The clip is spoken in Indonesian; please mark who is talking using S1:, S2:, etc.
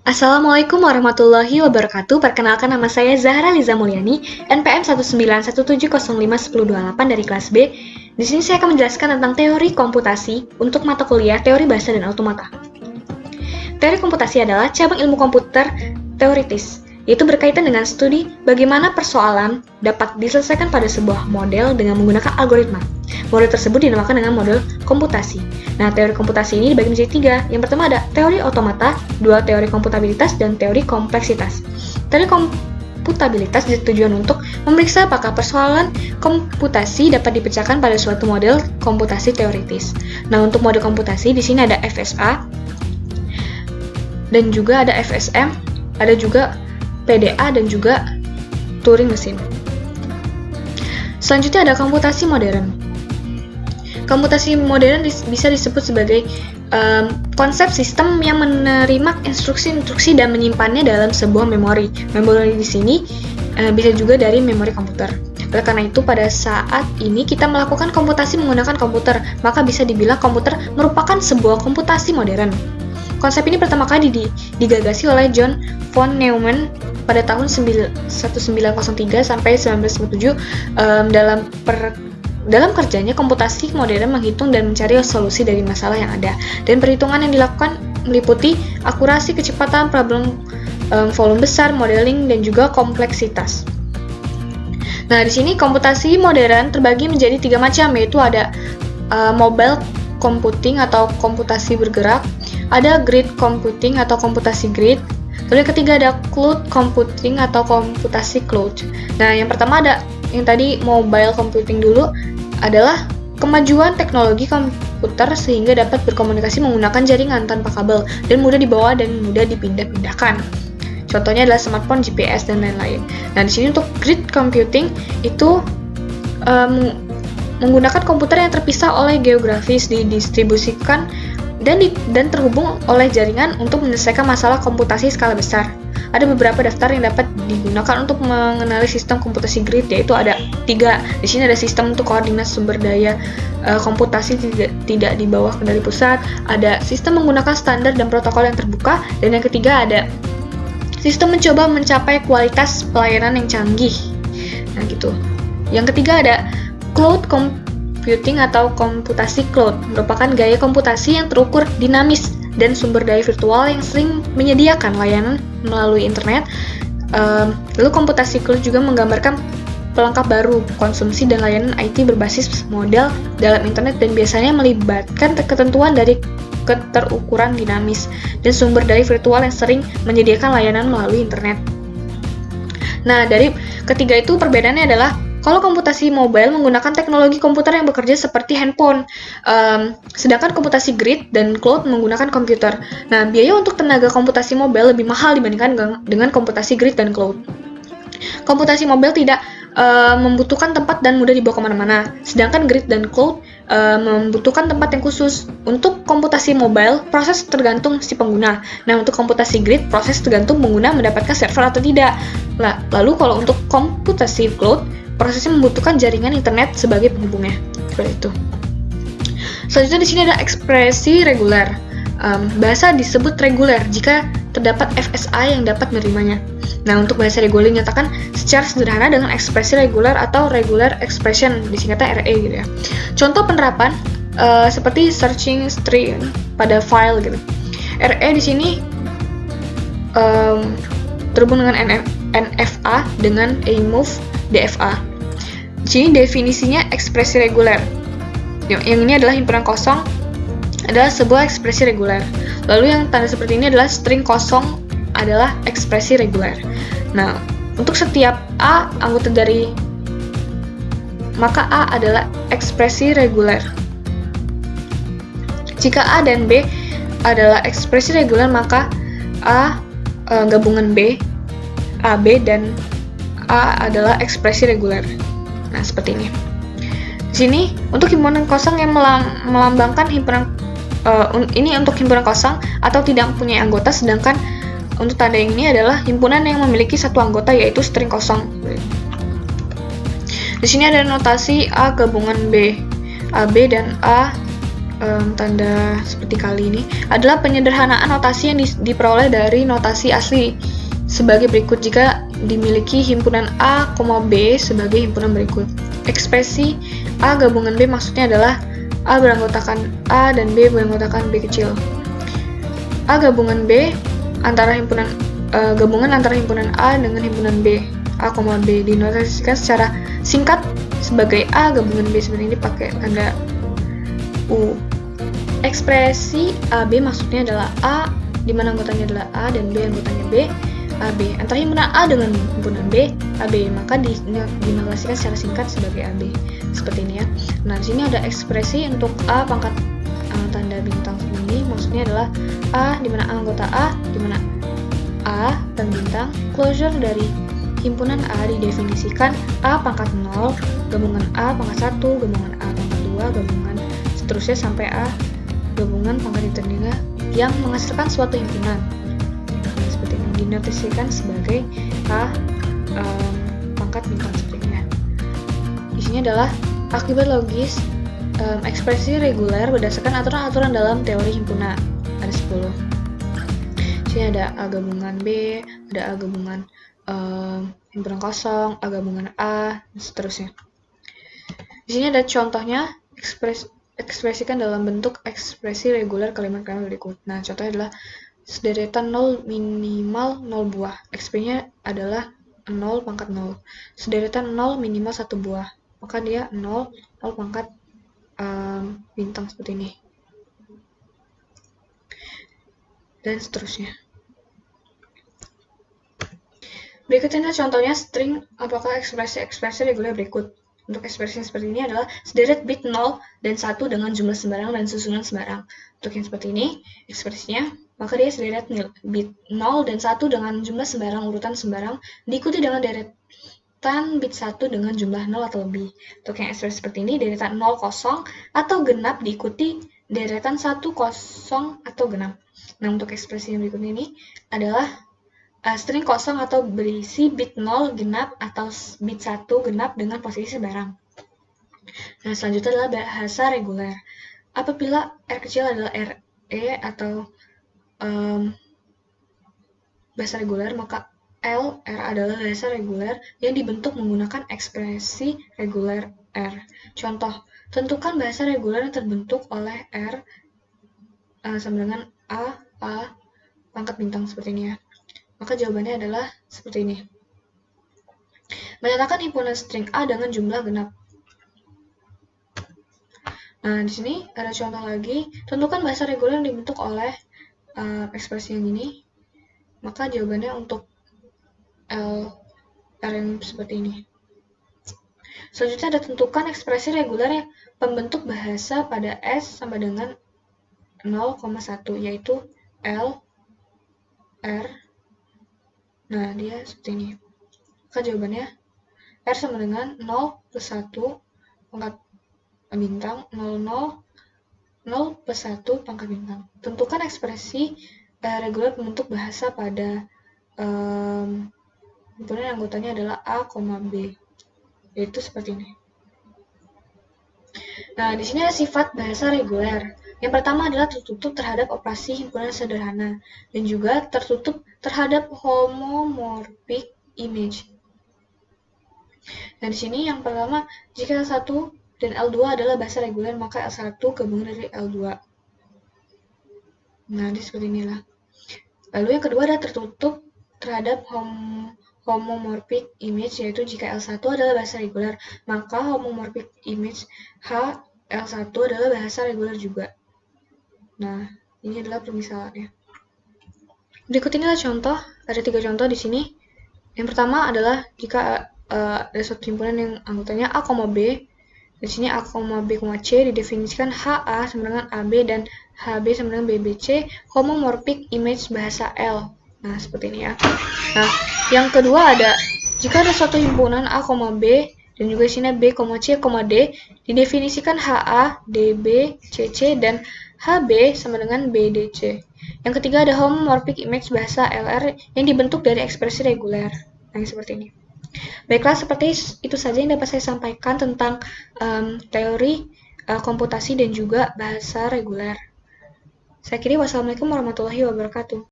S1: Assalamualaikum warahmatullahi wabarakatuh. Perkenalkan nama saya Zahra Liza Mulyani, NPM 191705108 dari kelas B. Di sini saya akan menjelaskan tentang teori komputasi untuk mata kuliah Teori Bahasa dan Automata. Teori komputasi adalah cabang ilmu komputer teoritis, yaitu berkaitan dengan studi bagaimana persoalan dapat diselesaikan pada sebuah model dengan menggunakan algoritma. Model tersebut dinamakan dengan model komputasi. Nah, teori komputasi ini dibagi menjadi tiga. Yang pertama ada teori otomata, dua teori komputabilitas, dan teori kompleksitas. Teori komputabilitas bertujuan untuk memeriksa apakah persoalan komputasi dapat dipecahkan pada suatu model komputasi teoritis. Nah, untuk model komputasi di sini ada FSA, dan juga ada FSM, ada juga PDA, dan juga Turing mesin. Selanjutnya ada komputasi modern. Komputasi modern bisa disebut sebagai konsep sistem yang menerima instruksi-instruksi dan menyimpannya dalam sebuah memori. Memori di sini bisa juga dari memori komputer. Oleh karena itu, pada saat ini kita melakukan komputasi menggunakan komputer, maka bisa dibilang komputer merupakan sebuah komputasi modern. Konsep ini pertama kali digagasi oleh John von Neumann pada tahun 1903 sampai 1997 dalam kerjanya. Komputasi modern menghitung dan mencari solusi dari masalah yang ada, dan perhitungan yang dilakukan meliputi akurasi, kecepatan, problem volume besar, modeling, dan juga kompleksitas. Nah, di sini komputasi modern terbagi menjadi tiga macam, yaitu ada mobile computing atau komputasi bergerak, ada grid computing atau komputasi grid, lalu yang ketiga ada cloud computing atau komputasi cloud. Nah, yang pertama ada yang tadi mobile computing dulu, adalah kemajuan teknologi komputer sehingga dapat berkomunikasi menggunakan jaringan tanpa kabel dan mudah dibawa dan mudah dipindah-pindahkan. Contohnya adalah smartphone, GPS, dan lain-lain. Nah, di sini untuk grid computing itu menggunakan komputer yang terpisah oleh geografis, didistribusikan dan terhubung oleh jaringan untuk menyelesaikan masalah komputasi skala besar. Ada beberapa daftar yang dapat digunakan untuk mengenali sistem komputasi grid, yaitu ada tiga. Di sini ada sistem untuk koordinat sumber daya komputasi tidak di bawah kendali pusat, ada sistem menggunakan standar dan protokol yang terbuka, dan yang ketiga ada sistem mencoba mencapai kualitas pelayanan yang canggih. Nah, gitu. Yang ketiga ada cloud computing atau komputasi cloud, merupakan gaya komputasi yang terukur dinamis dan sumber daya virtual yang sering menyediakan layanan melalui internet. Lalu komputasi cloud juga menggambarkan pelengkap baru konsumsi dan layanan IT berbasis model dalam internet dan biasanya melibatkan ketentuan dari keterukuran dinamis dan sumber daya virtual yang sering menyediakan layanan melalui internet. Nah, dari ketiga itu perbedaannya adalah kalau komputasi mobile menggunakan teknologi komputer yang bekerja seperti handphone, sedangkan komputasi grid dan cloud menggunakan komputer. Nah, biaya untuk tenaga komputasi mobile lebih mahal dibandingkan dengan komputasi grid dan cloud. Komputasi mobile tidak membutuhkan tempat dan mudah dibawa kemana-mana, sedangkan grid dan cloud membutuhkan tempat yang khusus. Untuk komputasi mobile, proses tergantung si pengguna. Nah, untuk komputasi grid, proses tergantung pengguna mendapatkan server atau tidak. Lalu kalau untuk komputasi cloud, prosesnya membutuhkan jaringan internet sebagai penghubungnya. Seperti itu. Selanjutnya di sini ada ekspresi reguler. Bahasa disebut reguler jika terdapat FSA yang dapat menerimanya. Nah, untuk bahasa reguler dinyatakan secara sederhana dengan ekspresi reguler atau regular expression, disingkatnya RE gitu ya. Contoh penerapan seperti searching string pada file gitu. RE di sini terhubung dengan NFA dengan AMOV DFA. Di sini definisinya ekspresi reguler. Yang ini adalah himpunan kosong adalah sebuah ekspresi reguler. Lalu yang tanda seperti ini adalah string kosong adalah ekspresi reguler. Nah, untuk setiap A anggota dari maka A adalah ekspresi reguler. Jika A dan B adalah ekspresi reguler, maka A gabungan B, AB dan A adalah ekspresi reguler. Nah, seperti ini. Di sini untuk himpunan kosong yang melambangkan himpunan ini untuk himpunan kosong atau tidak mempunyai anggota, sedangkan untuk tanda yang ini adalah himpunan yang memiliki satu anggota, yaitu string kosong. Di sini ada notasi A gabungan B, AB dan A tanda seperti kali ini adalah penyederhanaan notasi yang diperoleh dari notasi asli sebagai berikut jika dimiliki himpunan A, B sebagai himpunan berikut. Ekspresi A gabungan B maksudnya adalah A beranggotakan A dan B beranggotakan B kecil. A gabungan B antara himpunan gabungan antara himpunan A dengan himpunan B, A, B dinotasikan secara singkat sebagai A gabungan B seperti ini pakai tanda U. Ekspresi AB maksudnya adalah A di mana anggotanya adalah A dan B anggotanya B, AB. Antara himpunan A dengan himpunan B, AB, maka dinotasikan secara singkat sebagai AB. Seperti ini ya. Nah, di sini ada ekspresi untuk A pangkat tanda bintang ini maksudnya adalah A di mana anggota A di mana A dan bintang. Closure dari himpunan A didefinisikan A pangkat 0 gabungan A pangkat 1 gabungan A pangkat 2 gabungan seterusnya sampai A gabungan pangkat tertinggi yang menghasilkan suatu himpunan. Nah, seperti ini dinotasikan sebagai A pangkat bintang seperti ini ya. Di sini adalah akibat logis ekspresi reguler berdasarkan aturan-aturan dalam teori himpunan. Ada 10. Di sini ada A gabungan B, ada A gabungan himpunan kosong, A gabungan A, dan seterusnya. Di sini ada contohnya ekspresikan dalam bentuk ekspresi reguler kalimat-kalimat berikut. Nah, contohnya adalah sederetan 0 minimal 0 buah. Ekspresinya adalah 0 pangkat 0. Sederetan 0 minimal 1 buah. Maka dia 0 pangkat bintang seperti ini. Dan seterusnya. Berikut ini contohnya string apakah ekspresi reguler berikut. Untuk ekspresi seperti ini adalah sederet bit 0 dan 1 dengan jumlah sembarang dan susunan sembarang. Untuk yang seperti ini, ekspresinya, maka dia sederet bit 0 dan 1 dengan jumlah sembarang urutan sembarang, diikuti dengan deretan bit 1 dengan jumlah 0 atau lebih. Untuk yang ekspresi seperti ini, deretan 0 kosong atau genap diikuti deretan 1 kosong atau genap. Nah, untuk ekspresi yang berikut ini adalah string kosong atau berisi bit 0 genap atau bit 1 genap dengan posisi sembarang. Nah, selanjutnya adalah bahasa reguler. Apabila R kecil adalah RE atau bahasa reguler, maka R adalah bahasa reguler yang dibentuk menggunakan ekspresi reguler R. Contoh, tentukan bahasa reguler yang terbentuk oleh R sama dengan A pangkat bintang seperti ini ya. Maka jawabannya adalah seperti ini. Menyatakan himpunan string A dengan jumlah genap. Nah, di sini ada contoh lagi. Tentukan bahasa reguler yang dibentuk oleh ekspresi yang ini. Maka jawabannya untuk R yang seperti ini. Selanjutnya ada tentukan ekspresi reguler yang pembentuk bahasa pada S sama dengan 0,1, yaitu L, R. Nah, dia seperti ini. Maka jawabannya R sama dengan 0 plus 1 pangkat bintang 0 plus 1 pangkat bintang. Tentukan ekspresi reguler pembentuk bahasa pada himpunan anggotanya adalah A, B. Yaitu seperti ini. Nah, di sini ada sifat bahasa reguler. Yang pertama adalah tertutup terhadap operasi himpunan sederhana dan juga tertutup terhadap homomorphic image. Nah, di sini yang pertama, jika L1 dan L2 adalah bahasa reguler, maka L1 gabungan dari L2. Nah, di seperti inilah. Lalu yang kedua adalah tertutup terhadap homomorphic image, yaitu jika L1 adalah bahasa reguler, maka homomorphic image H L1 adalah bahasa reguler juga. Nah, ini adalah permisalannya. Berikut ini adalah contoh, ada 3 contoh di sini. Yang pertama adalah jika ada suatu himpunan yang anggotanya A, B. Di sini A, B, C didefinisikan HA sama dengan AB dan HB sama dengan BBC, homomorphic image bahasa L. Nah, seperti ini ya. Nah, yang kedua ada jika ada suatu himpunan A, B dan juga di sini B, C, D didefinisikan HA, DB, CC dan HB sama dengan BDC. Yang ketiga ada homomorphic image bahasa LR yang dibentuk dari ekspresi reguler. Nah, seperti ini. Baiklah, seperti itu saja yang dapat saya sampaikan tentang teori komputasi dan juga bahasa reguler. Saya kira wassalamualaikum warahmatullahi wabarakatuh.